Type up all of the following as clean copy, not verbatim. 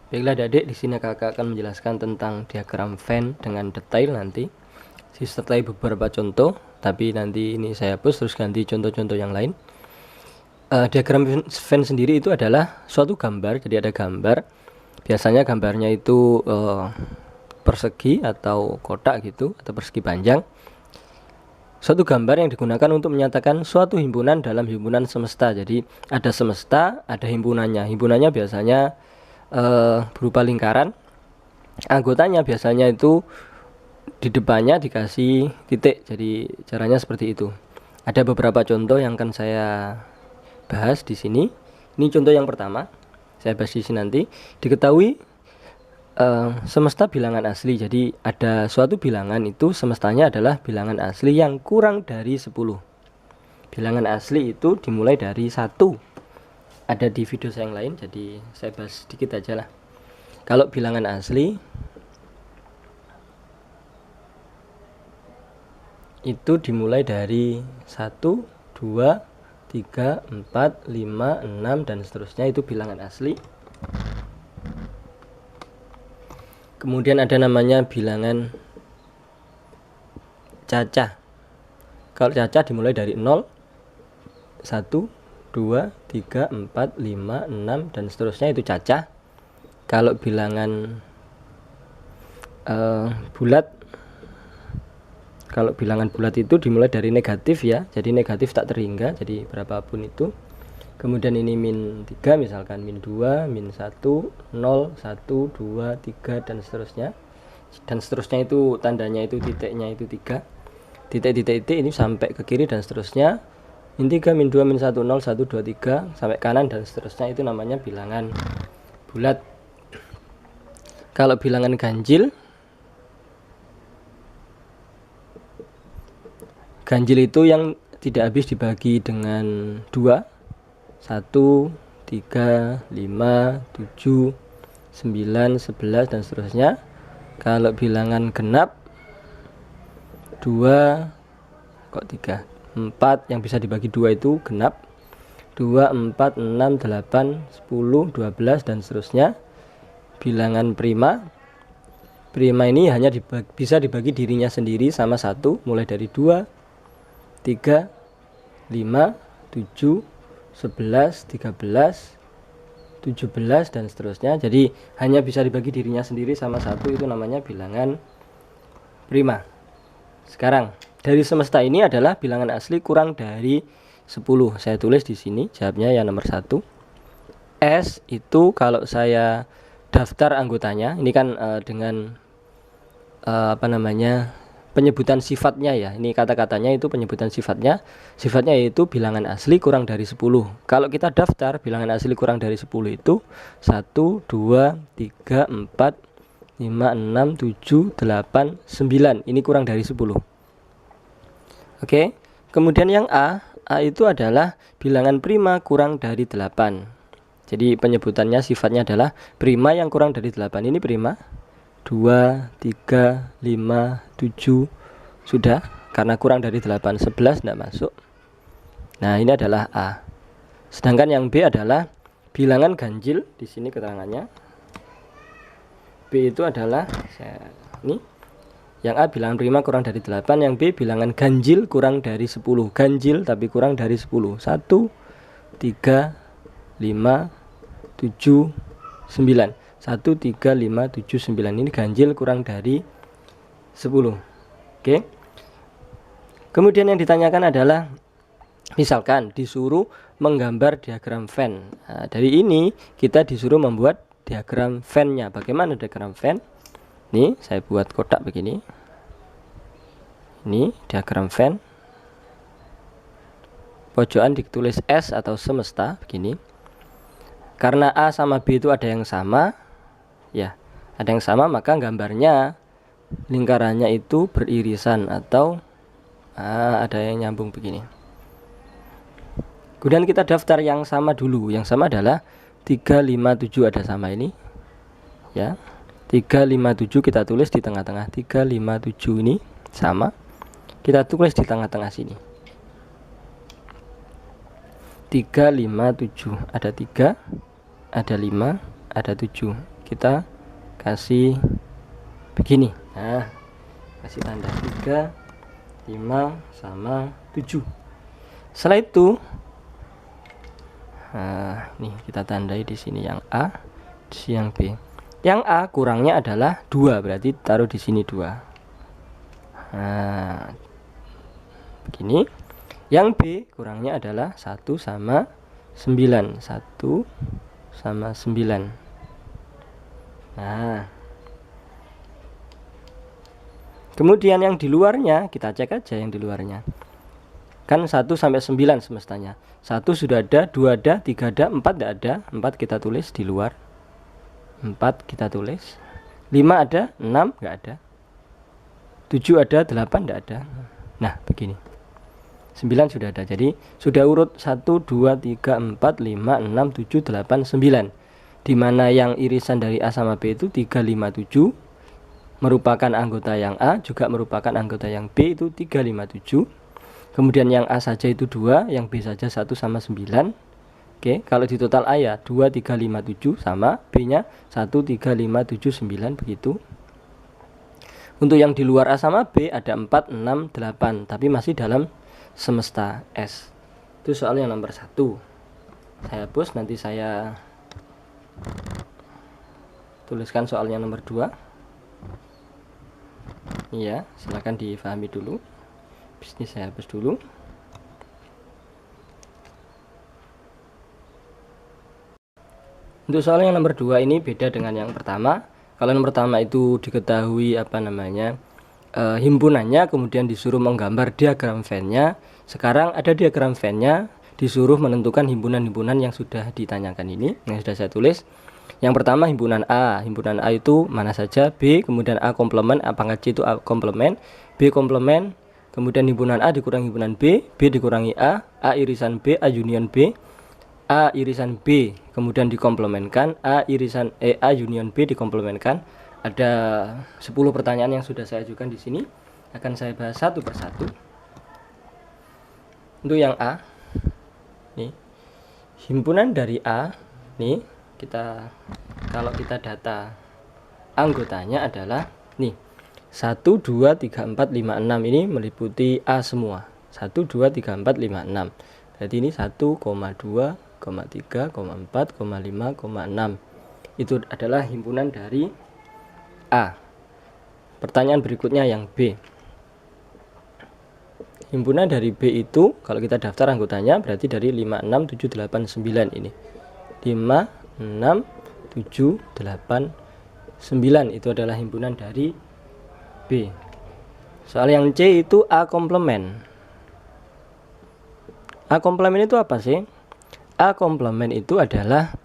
Baiklah adik-adik, di sini kakak akan menjelaskan tentang diagram Venn dengan detail nanti. Setelah beberapa contoh, tapi nanti ini saya hapus terus ganti contoh-contoh yang lain. Diagram Venn sendiri itu adalah suatu gambar, jadi ada gambar. Biasanya gambarnya itu persegi atau kotak gitu, atau persegi panjang. Suatu gambar yang digunakan untuk menyatakan suatu himpunan dalam himpunan semesta. Jadi ada semesta, ada himpunannya. Himpunannya biasanya berupa lingkaran. Anggotanya biasanya itu di depannya dikasih titik. Jadi caranya seperti itu. Ada beberapa contoh yang akan saya bahas di sini. Ini contoh yang pertama. Saya bahas di sini nanti. Diketahui semesta bilangan asli. Jadi ada suatu bilangan itu semestanya adalah bilangan asli yang kurang dari 10. Bilangan asli itu dimulai dari 1. Ada di video saya yang lain, jadi saya bahas sedikit aja lah. Kalau bilangan asli itu dimulai dari 1, 2, 3, 4, 5, 6 dan seterusnya, itu bilangan asli. Kemudian ada namanya bilangan cacah. Kalau cacah dimulai dari 0, 1, 2, 3, 4, 5, 6 dan seterusnya, itu cacah. Kalau bilangan bulat, kalau bilangan bulat itu dimulai dari negatif ya, jadi negatif tak terhingga, jadi berapapun itu. Kemudian ini min 3 misalkan, min 2, min 1, 0, 1, 2, 3 dan seterusnya. Dan seterusnya itu tandanya itu titiknya itu 3. Titik-titik ini sampai ke kiri dan seterusnya. Min 3, min 2, min 1, 0, 1, 2, 3 sampai kanan dan seterusnya, itu namanya bilangan bulat. Kalau bilangan ganjil, ganjil itu yang tidak habis dibagi dengan 2, 1, 3, 5, 7, 9, 11 dan seterusnya. Kalau bilangan genap, 2, kok 3, 4 yang bisa dibagi 2 itu genap. 2, 4, 6, 8, 10, 12 dan seterusnya. Bilangan prima, prima ini hanya bisa dibagi dirinya sendiri sama 1, mulai dari 2, 3, 5, 7, 11, 13, 17 dan seterusnya. Jadi hanya bisa dibagi dirinya sendiri sama 1, itu namanya bilangan prima. Sekarang dari semesta ini adalah bilangan asli kurang dari 10. Saya tulis di sini jawabnya yang nomor 1. S itu kalau saya daftar anggotanya, ini kan dengan penyebutan sifatnya ya. Ini kata-katanya itu penyebutan sifatnya. Sifatnya yaitu bilangan asli kurang dari 10. Kalau kita daftar bilangan asli kurang dari 10 itu 1, 2, 3, 4, 5, 6, 7, 8, 9. Ini kurang dari 10. Oke. Kemudian yang A itu adalah bilangan prima kurang dari 8. Jadi penyebutannya sifatnya adalah prima yang kurang dari 8. Ini prima 2, 3, 5, 7 sudah, karena kurang dari 8, 11 tidak masuk. Nah, ini adalah A. Sedangkan yang B adalah bilangan ganjil. Di sini keterangannya. B itu adalah ini. Yang A bilangan prima kurang dari 8, yang B bilangan ganjil kurang dari 10. Ganjil tapi kurang dari 10. 1, 3, 5, 7, 9. 1, 3, 5, 7, 9. Ini ganjil kurang dari 10. Oke. Kemudian yang ditanyakan adalah misalkan disuruh menggambar diagram Venn. Nah, dari ini kita disuruh membuat diagram Venn-nya. Bagaimana diagram Venn? Ini saya buat kotak begini. Ini diagram Venn. Pojokan ditulis S atau semesta begini. Karena A sama B itu ada yang sama, ya, ada yang sama, maka gambarnya lingkarannya itu beririsan atau ada yang nyambung begini. Kemudian kita daftar yang sama dulu. Yang sama adalah 3, 5, 7 ada sama ini. Ya. 3, 5, 7 kita tulis di tengah-tengah. 3, 5, 7 ini sama. Kita tulis di tengah-tengah sini. 3, 5, 7. Ada 3, ada 5, ada 7. kita kasih begini. Nah, kasih tanda 3, 5 sama 7. Setelah itu nih kita tandai di sini yang A, di sini yang B. Yang A kurangnya adalah 2, berarti taruh di sini 2. Nah, begini. Yang B kurangnya adalah 1 sama 9. 1 sama 9. Nah, kemudian yang di luarnya kita cek aja yang di luarnya. Kan 1 sampai 9 semestanya. 1 sudah ada, 2 ada, 3 ada, 4 tidak ada. 4 kita tulis di luar. 4 kita tulis. 5 ada, 6 nggak ada. 7 ada, 8 tidak ada. Nah, begini. 9 sudah ada. Jadi sudah urut 1, 2, 3, 4, 5, 6, 7, 8, 9. Di mana yang irisan dari A sama B itu 3, 5, 7 merupakan anggota yang A, juga merupakan anggota yang B, itu 3, 5, 7. Kemudian yang A saja itu 2, yang B saja 1 sama 9. Oke, kalau di total A ya 2, 3, 5, 7 sama B nya 1, 3, 5, 7, 9 begitu. Untuk yang di luar A sama B ada 4, 6, 8, tapi masih dalam semesta S. Itu soal yang nomor 1. Saya hapus, nanti saya tuliskan soalnya nomor 2. Iya, silakan difahami dulu. Bisnis saya hapus dulu. Untuk soal yang nomor 2 ini beda dengan yang pertama. Kalau yang pertama itu diketahui himpunannya, kemudian disuruh menggambar diagram Venn-nya. Sekarang ada diagram Venn-nya, disuruh menentukan himpunan-himpunan yang sudah ditanyakan ini, yang sudah saya tulis. Yang pertama himpunan A. Himpunan A itu mana saja? B, kemudian A komplement, A pangkat C itu A komplement, B komplement, kemudian himpunan A dikurangi himpunan B, B dikurangi A irisan B, A union B, A irisan B, kemudian dikomplementkan, A union B dikomplementkan. Ada 10 pertanyaan yang sudah saya ajukan di sini. Akan saya bahas satu persatu. Untuk yang A, nih, himpunan dari A, nih, kalau kita data anggotanya adalah nih 1, 2, 3, 4, 5, 6 ini meliputi A semua. 1, 2, 3, 4, 5, 6. Jadi ini 1,2, 3, 4, 5, 6. Itu adalah himpunan dari A. Pertanyaan berikutnya yang B. Himpunan dari B itu kalau kita daftar anggotanya berarti dari 5, 6, 7, 8, 9 ini. 5, 6, 7, 8, 9 itu adalah himpunan dari B. Soal yang C itu A komplement. A komplement itu apa sih? A komplement itu adalah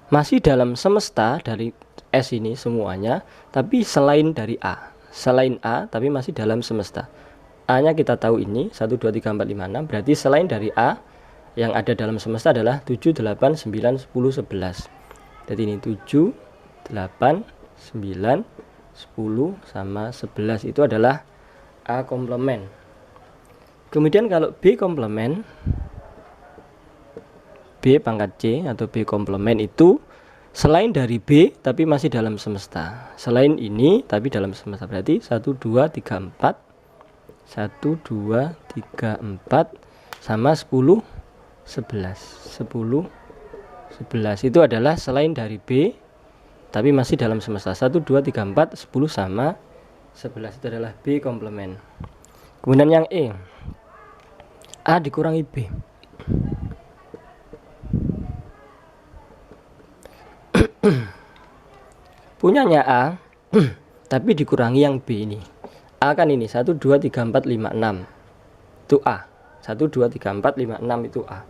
masih dalam semesta dari S ini semuanya, tapi selain dari A. Selain A tapi masih dalam semesta. A nya kita tahu ini 1, 2, 3, 4, 5, 6. Berarti selain dari A yang ada dalam semesta adalah 7, 8, 9, 10, 11. Jadi ini 7, 8, 9, 10 sama 11 itu adalah A komplement. Kemudian kalau B komplement, B pangkat C atau B komplement itu selain dari B tapi masih dalam semesta. Selain ini tapi dalam semesta, berarti 1, 2, 3, 4 1, 2, 3, 4 sama 10, 11 itu adalah selain dari B tapi masih dalam semesta. 1, 2, 3, 4 10 sama 11 itu adalah B komplement. Kemudian yang E, A dikurangi B. Punyanya A tapi dikurangi yang B ini. A kan ini 1, 2, 3, 4, 5, 6 itu A. 1, 2, 3, 4, 5, 6 itu A.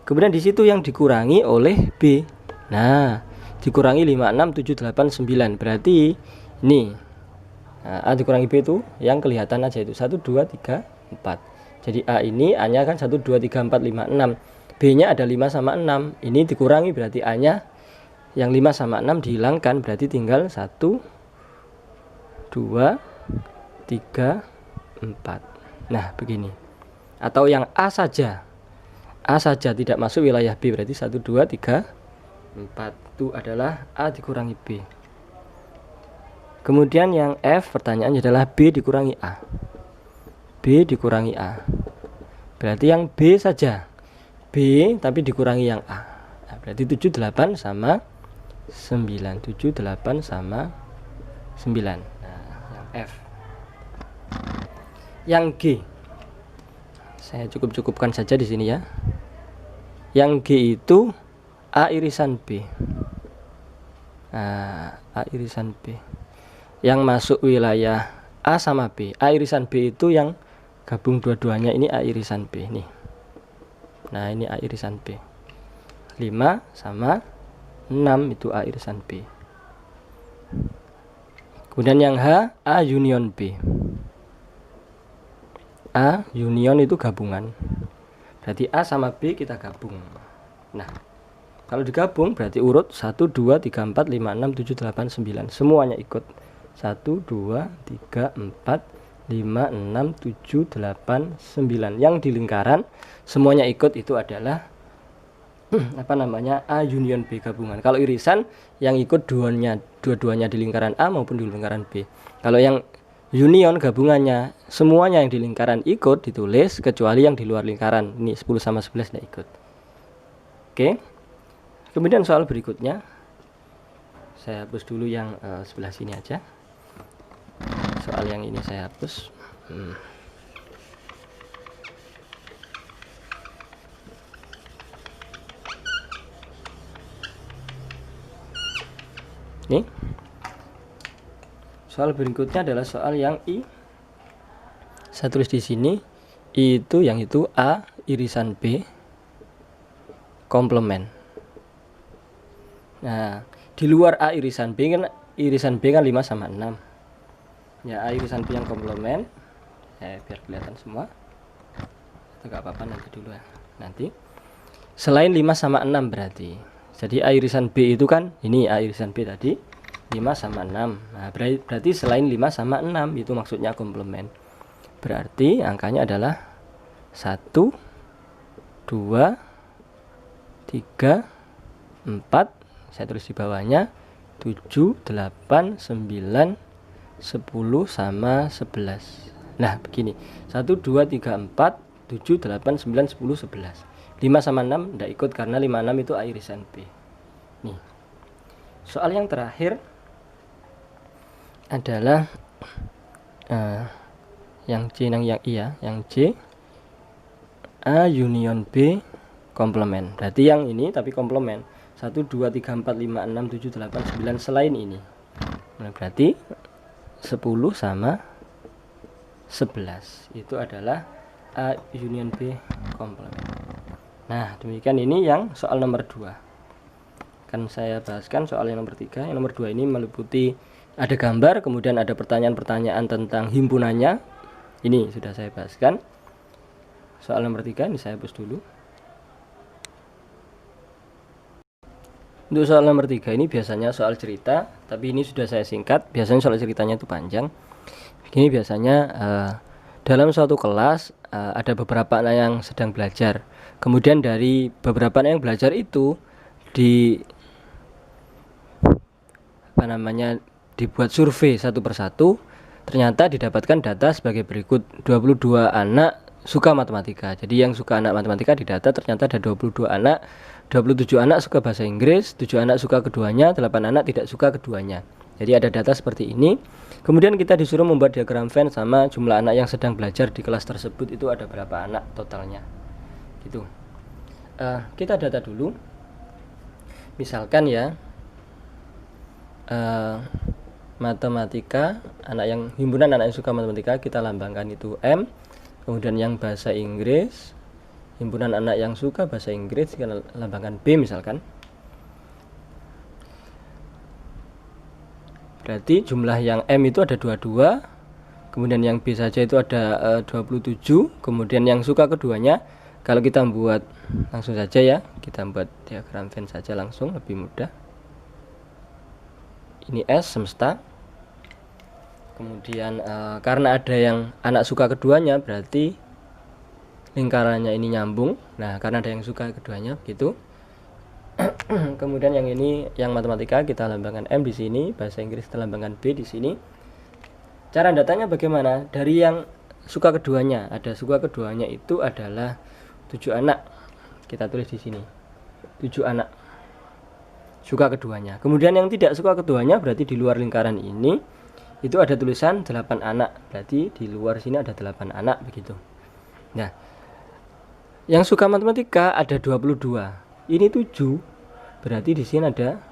Kemudian di situ yang dikurangi oleh B. Nah, dikurangi 5, 6, 7, 8, 9. Berarti ini A dikurangi B itu yang kelihatan aja itu 1, 2, 3, 4. Jadi A ini A nya kan 1, 2, 3, 4, 5, 6. B nya ada 5 sama 6. Ini dikurangi berarti A nya yang 5 sama 6 dihilangkan. Berarti tinggal 1, 2, 3, 4. Nah begini. Atau yang A saja tidak masuk wilayah B, berarti 1, 2, 3, 4 itu adalah A dikurangi B. Kemudian yang F pertanyaannya adalah B dikurangi A. B dikurangi A. Berarti yang B saja. B tapi dikurangi yang A. Nah, berarti 78 sama 9. 78 sama 9. Nah, yang F. Yang G. Saya cukupkan saja di sini ya. Yang G itu A irisan B. Nah, A irisan B. Yang masuk wilayah A sama B. A irisan B itu yang gabung dua-duanya, ini A irisan B nih. Nah, ini A irisan B. 5 sama 6 itu A irisan B. Kemudian yang H, A union B. A union itu gabungan. Berarti A sama B kita gabung. Nah, kalau digabung berarti urut 1, 2, 3, 4, 5, 6, 7, 8, 9. Semuanya ikut. 1, 2, 3, 4, 5, 6, 7, 8, 9. Yang di lingkaran semuanya ikut itu adalah A union B gabungan. Kalau irisan yang ikut dua-duanya di lingkaran A maupun di lingkaran B. Kalau yang union gabungannya semuanya yang di lingkaran ikut ditulis kecuali yang di luar lingkaran. Ini 10 sama 11 tidak ikut. Oke. Kemudian soal berikutnya, saya hapus dulu yang sebelah sini aja. Soal yang ini saya hapus. Nih. Soal berikutnya adalah soal yang I. Saya tulis di sini I itu yang itu A irisan B komplement. Nah, di luar A irisan B kan 5 sama 6. Ya, A irisan B yang komplement. Biar kelihatan semua. Itu enggak apa-apa nanti dulu ya. Nanti selain 5 sama 6 berarti. Jadi A irisan B itu kan ini A irisan B tadi 5 sama 6. Nah, berarti selain 5 sama 6 itu maksudnya komplement. Berarti angkanya adalah 1, 2, 3, 4. Saya tulis di bawahnya 7, 8, 9, 10 sama 11. Nah, begini. 1, 2, 3, 4, 7, 8, 9, 10, 11. 5 sama 6 tidak ikut karena 5, 6 itu A irisan B. Nih. Soal yang terakhir adalah yang C yang I ya, yang C A union B komplement. Berarti yang ini tapi komplement. 1, 2, 3, 4, 5, 6, 7, 8, 9 selain ini. Nah, berarti 10 sama 11 itu adalah A union B komplement. Nah, demikian ini yang soal nomor 2. Akan saya bahaskan soal yang nomor 3. Yang nomor 2 ini meliputi ada gambar, kemudian ada pertanyaan-pertanyaan tentang himpunannya. Ini sudah saya bahaskan. Soal nomor 3 ini saya hapus dulu. Untuk soal nomor 3 ini biasanya soal cerita, tapi ini sudah saya singkat. Biasanya soal ceritanya itu panjang. Ini biasanya dalam suatu kelas ada beberapa anak yang sedang belajar. Kemudian dari beberapa anak yang belajar itu dibuat survei satu persatu. Ternyata didapatkan data sebagai berikut. 22 anak suka matematika. Jadi yang suka anak matematika didata ternyata ada 22 anak. 27 anak suka bahasa Inggris, 7 anak suka keduanya, 8 anak tidak suka keduanya. Jadi ada data seperti ini. Kemudian kita disuruh membuat diagram Venn sama jumlah anak yang sedang belajar di kelas tersebut itu ada berapa anak totalnya. Gitu. Kita data dulu. Misalkan ya matematika, himpunan anak yang suka matematika kita lambangkan itu M. Kemudian yang bahasa Inggris, himpunan anak yang suka bahasa Inggris kita lambangkan B misalkan. Berarti jumlah yang M itu ada 22. Kemudian yang B saja itu ada 27. Kemudian yang suka keduanya, kalau kita buat langsung saja ya, kita buat diagram Venn saja langsung lebih mudah. Ini S semesta. Kemudian karena ada yang anak suka keduanya berarti lingkarannya ini nyambung. Nah, karena ada yang suka keduanya begitu. Kemudian yang ini yang matematika kita lambangkan M di sini, bahasa Inggris kita lambangkan B di sini. Cara datanya bagaimana? Dari yang suka keduanya, ada suka keduanya itu adalah 7 anak. Kita tulis di sini. 7 anak. Suka keduanya. Kemudian yang tidak suka keduanya berarti di luar lingkaran ini itu ada tulisan 8 anak. Berarti di luar sini ada 8 anak begitu. Nah, yang suka matematika ada 22. Ini 7. Berarti di sini ada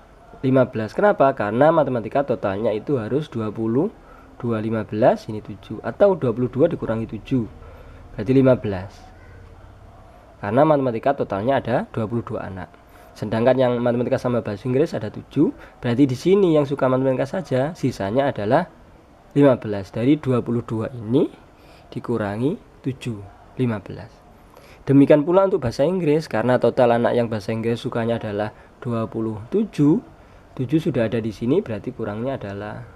15. Kenapa? Karena matematika totalnya itu harus 20, 15, ini 7. Atau 22 dikurangi 7. Berarti 15. Karena matematika totalnya ada 22 anak. Sedangkan yang matematika sama bahasa Inggris ada 7. Berarti di sini yang suka matematika saja, sisanya adalah 15. Dari 22 ini dikurangi 7, 15. Demikian pula untuk bahasa Inggris, karena total anak yang bahasa Inggris sukanya adalah 27. 7 sudah ada di sini, berarti kurangnya adalah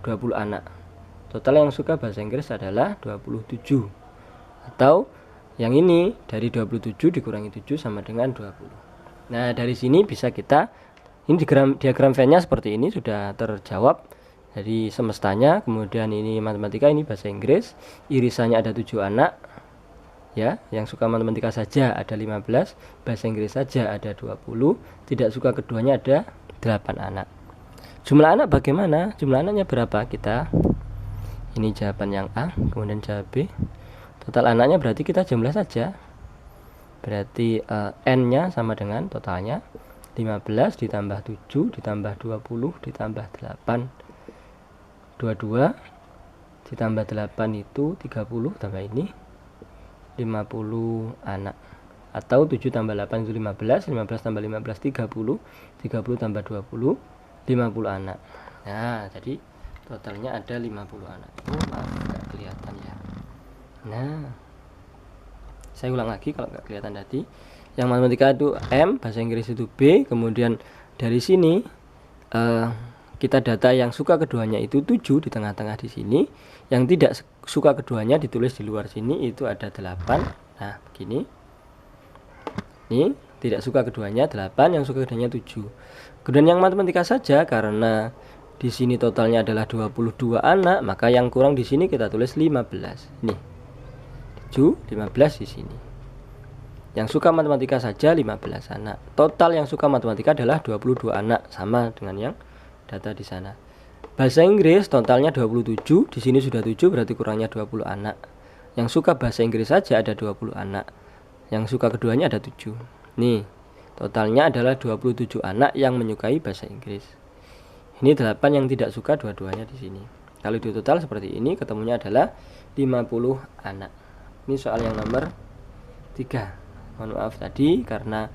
20 anak. Total yang suka bahasa Inggris adalah 27. Atau yang ini dari 27 dikurangi 7 sama dengan 20. Nah, dari sini bisa kita, ini diagram Venn-nya seperti ini sudah terjawab dari semestanya. Kemudian ini matematika, ini bahasa Inggris, irisannya ada 7 anak. Ya, yang suka matematika saja ada 15, bahasa Inggris saja ada 20, tidak suka keduanya ada 8 anak. Jumlah anak bagaimana? Jumlah anaknya berapa? Kita ini jawaban yang A, kemudian jawab B. Total anaknya berarti kita jumlah saja. Berarti N-nya sama dengan totalnya 15 ditambah 7 ditambah 20 ditambah 8 22 ditambah 8 itu 30 tambah ini 50 anak. Atau 7 tambah 8 itu 15, 15 tambah 15 30, 30 tambah 20 50 anak. Nah, jadi totalnya ada 50 anak. Oh, maaf nggak kelihatan ya. Nah, saya ulang lagi kalau nggak kelihatan tadi. Yang matematika itu M, bahasa Inggris itu B. Kemudian dari sini kita data yang suka keduanya itu 7 di tengah-tengah di sini. Yang tidak suka keduanya ditulis di luar sini itu ada 8. Nah, begini. Ini tidak suka keduanya 8, yang suka keduanya 7. Kemudian yang matematika saja, karena di sini totalnya adalah 22 anak, maka yang kurang di sini kita tulis 15. Nih. 7, 15 di sini. Yang suka matematika saja 15 anak. Total yang suka matematika adalah 22 anak, sama dengan yang data di sana. Bahasa Inggris totalnya 27, di sini sudah 7 berarti kurangnya 20 anak. Yang suka bahasa Inggris saja ada 20 anak. Yang suka keduanya ada 7. Nih, totalnya adalah 27 anak yang menyukai bahasa Inggris. Ini 8 yang tidak suka dua-duanya di sini. Kalau di total seperti ini, ketemunya adalah 50 anak. Ini soal yang nomor 3. Mohon maaf tadi karena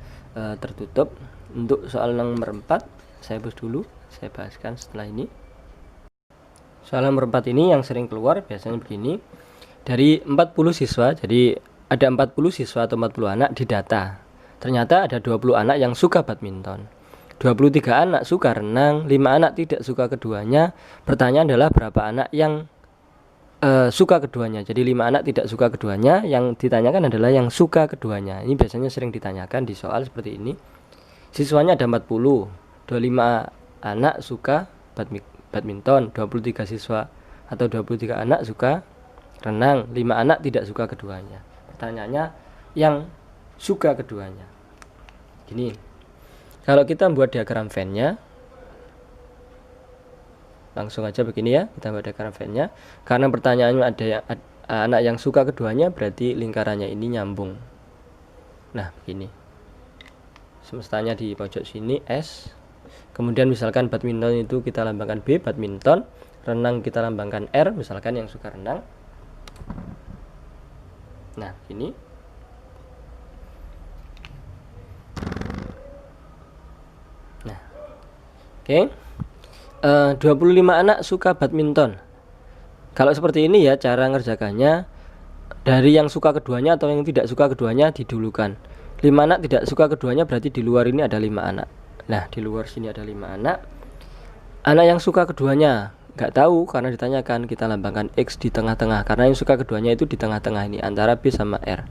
tertutup. Untuk soal nomor 4 saya hapus dulu, saya bahaskan setelah ini. Soal nomor 4 ini yang sering keluar biasanya begini. Dari 40 siswa, jadi ada 40 siswa atau 40 anak di data. Ternyata ada 20 anak yang suka badminton, 23 anak suka renang, 5 anak tidak suka keduanya. Pertanyaan adalah berapa anak yang suka keduanya. Jadi 5 anak tidak suka keduanya, yang ditanyakan adalah yang suka keduanya. Ini biasanya sering ditanyakan di soal seperti ini. Siswanya ada 40, 25 anak suka badminton, 23 siswa atau 23 anak suka renang, 5 anak tidak suka keduanya. Pertanyaannya yang suka keduanya. Gini, kalau kita buat diagram Venn-nya, langsung aja begini ya, kita buat diagram Venn-nya. Karena pertanyaannya ada anak yang suka keduanya, berarti lingkarannya ini nyambung. Nah, begini. Semestanya di pojok sini S. Kemudian misalkan badminton itu kita lambangkan B, badminton. Renang kita lambangkan R, misalkan yang suka renang. Nah, ini. Nah, oke. 25 anak suka badminton. Kalau seperti ini ya cara ngerjakannya, dari yang suka keduanya atau yang tidak suka keduanya didulukan. 5 anak tidak suka keduanya berarti di luar ini ada 5 anak. Nah, di luar sini ada 5 anak. Anak yang suka keduanya nggak tahu karena ditanyakan, kita lambangkan X di tengah-tengah. Karena yang suka keduanya itu di tengah-tengah ini antara B sama R.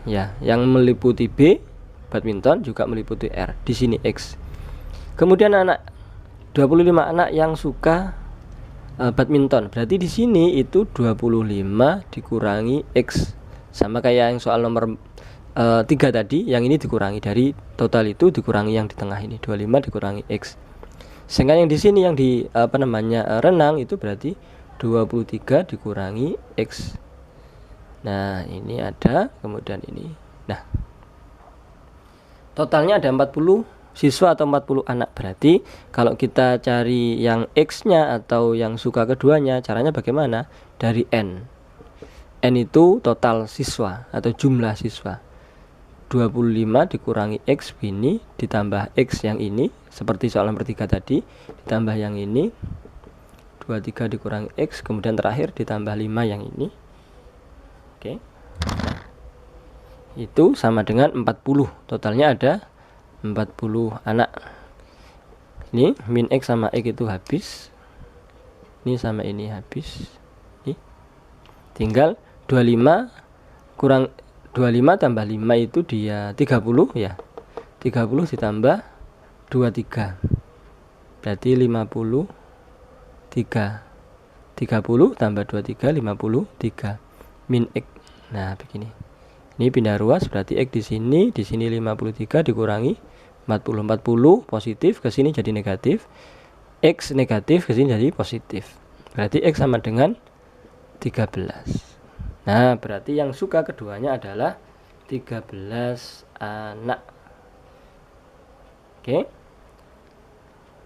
Ya, yang meliputi B badminton juga meliputi R. Di sini X. Kemudian 25 anak yang suka badminton. Berarti di sini itu 25 dikurangi X. Sama kayak yang soal nomor 3 tadi, yang ini dikurangi dari total itu dikurangi yang di tengah ini, 25 dikurangi X. Sehingga yang di sini yang di renang itu berarti 23 dikurangi X. Nah, ini ada, kemudian ini. Nah, totalnya ada 40 siswa atau 40 anak. Berarti kalau kita cari yang X-nya atau yang suka keduanya, caranya bagaimana? Dari N. N itu total siswa atau jumlah siswa. 25 dikurangi X ini ditambah X yang ini, seperti soal nomor 3 tadi, ditambah yang ini, 23 dikurangi X, kemudian terakhir ditambah 5 yang ini. Oke. Nah, itu sama dengan 40. Totalnya ada 40 anak. Ini min X sama X itu habis. Ini sama ini habis. Ini tinggal 25 kurang 25 tambah 5 itu dia 30 ya. 30 ditambah 23. Berarti 53. 30 tambah 23 53 min X. Nah, begini. Ini pindah ruas berarti X di sini 53 dikurangi 40 positif, ke sini jadi negatif. X negatif, ke sini jadi positif. Berarti X sama dengan 13. Nah, berarti yang suka keduanya adalah 13 anak. Oke.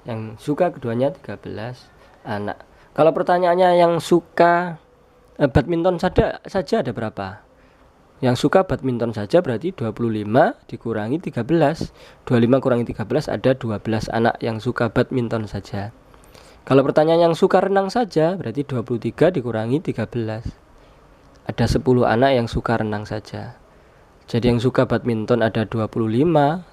Yang suka keduanya 13 anak. Kalau pertanyaannya yang suka badminton saja ada berapa? Yang suka badminton saja berarti 25 dikurangi 13. 25 kurangi 13 ada 12 anak yang suka badminton saja. Kalau pertanyaan yang suka renang saja berarti 23 dikurangi 13. Ada 10 anak yang suka renang saja. Jadi yang suka badminton ada 25.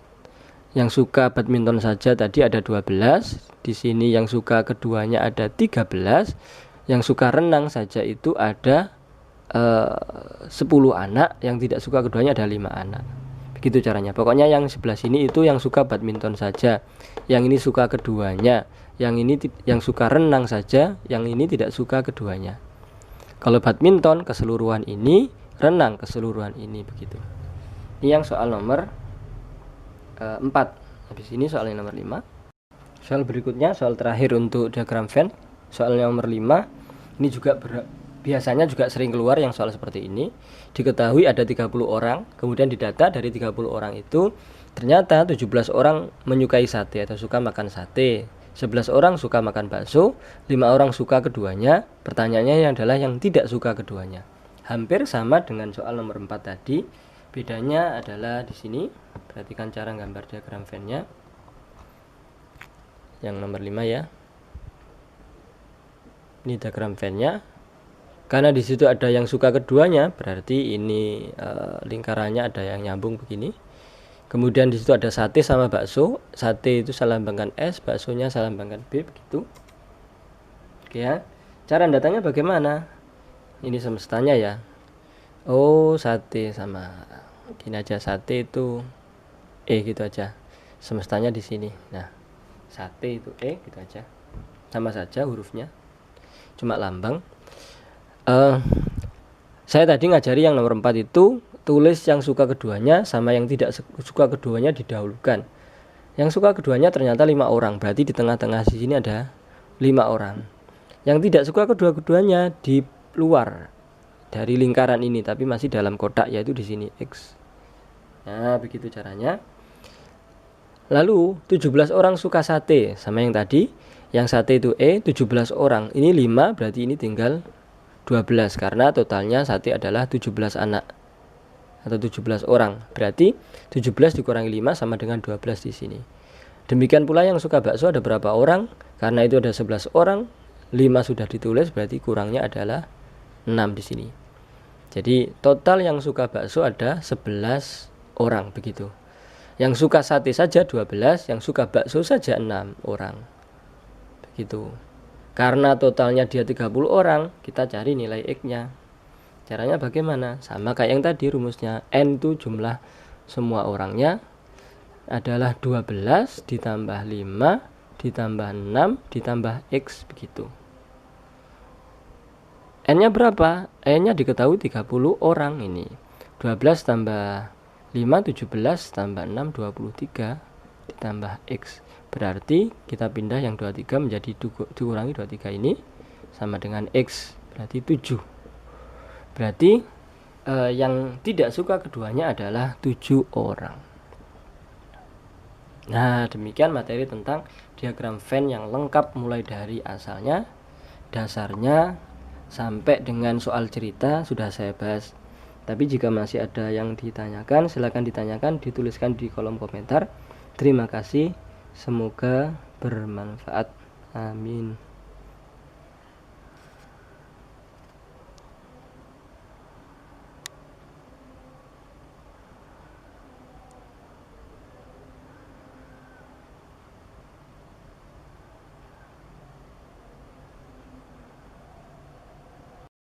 Yang suka badminton saja tadi ada 12. Di sini yang suka keduanya ada 13. Yang suka renang saja itu ada 10 anak, yang tidak suka keduanya ada 5 anak. Begitu caranya. Pokoknya yang sebelah sini itu yang suka badminton saja, yang ini suka keduanya, yang ini yang suka renang saja, yang ini tidak suka keduanya. Kalau badminton keseluruhan ini, renang keseluruhan ini, begitu. Ini yang soal nomor 4. Habis ini soal yang nomor 5. Soal berikutnya, soal terakhir untuk diagram Venn, soal nomor 5. Ini juga biasanya juga sering keluar yang soal seperti ini. Diketahui ada 30 orang, kemudian didata dari 30 orang itu ternyata 17 orang menyukai sate atau suka makan sate, 11 orang suka makan bakso, 5 orang suka keduanya. Pertanyaannya adalah yang tidak suka keduanya. Hampir sama dengan soal nomor 4 tadi. Bedanya adalah di sini. Perhatikan cara gambar diagram Venn-nya. Yang nomor 5 ya. Ini diagram Venn-nya. Karena di situ ada yang suka keduanya, berarti ini lingkarannya ada yang nyambung begini. Kemudian di situ ada sate sama bakso. Sate itu saya lambangkan S, baksonya saya lambangkan B, begitu. Oke ya. Cara datanya bagaimana? Ini semestanya ya. Oh, sate sama gini aja, sate itu E gitu aja. Semestanya di sini. Nah, sate itu E gitu aja. Sama saja hurufnya. Cuma lambang. Saya tadi ngajari yang nomor 4 itu tulis yang suka keduanya sama yang tidak suka keduanya didahulukan. Yang suka keduanya ternyata 5 orang, berarti di tengah-tengah di sini ada 5 orang. Yang tidak suka kedua-keduanya di luar dari lingkaran ini, tapi masih dalam kotak, yaitu di sini X. Nah, begitu caranya. Lalu 17 orang suka sate sama yang tadi. Yang sate itu E, 17 orang. Ini 5, berarti ini tinggal 12 karena totalnya sate adalah 17 anak atau 17 orang. Berarti 17 dikurangi 5 sama dengan 12 di sini. Demikian pula yang suka bakso ada berapa orang? Karena itu ada 11 orang, 5 sudah ditulis, berarti kurangnya adalah 6 di sini. Jadi total yang suka bakso ada 11 orang, begitu. Yang suka sate saja 12, yang suka bakso saja 6 orang. Begitu. Karena totalnya dia 30 orang, kita cari nilai X-nya. Caranya bagaimana? Sama kayak yang tadi rumusnya. N itu jumlah semua orangnya, adalah 12 ditambah 5 ditambah 6 ditambah X begitu. N-nya berapa? N-nya diketahui 30 orang ini. 12 tambah 5 17 tambah 6 23 ditambah X. Berarti kita pindah yang 23 menjadi dikurangi 23 ini sama dengan X, berarti 7. Berarti yang tidak suka keduanya adalah 7 orang. Nah, demikian materi tentang diagram Venn yang lengkap mulai dari asalnya, dasarnya, sampai dengan soal cerita sudah saya bahas. Tapi jika masih ada yang ditanyakan, silakan ditanyakan, dituliskan di kolom komentar. Terima kasih, semoga bermanfaat. Amin.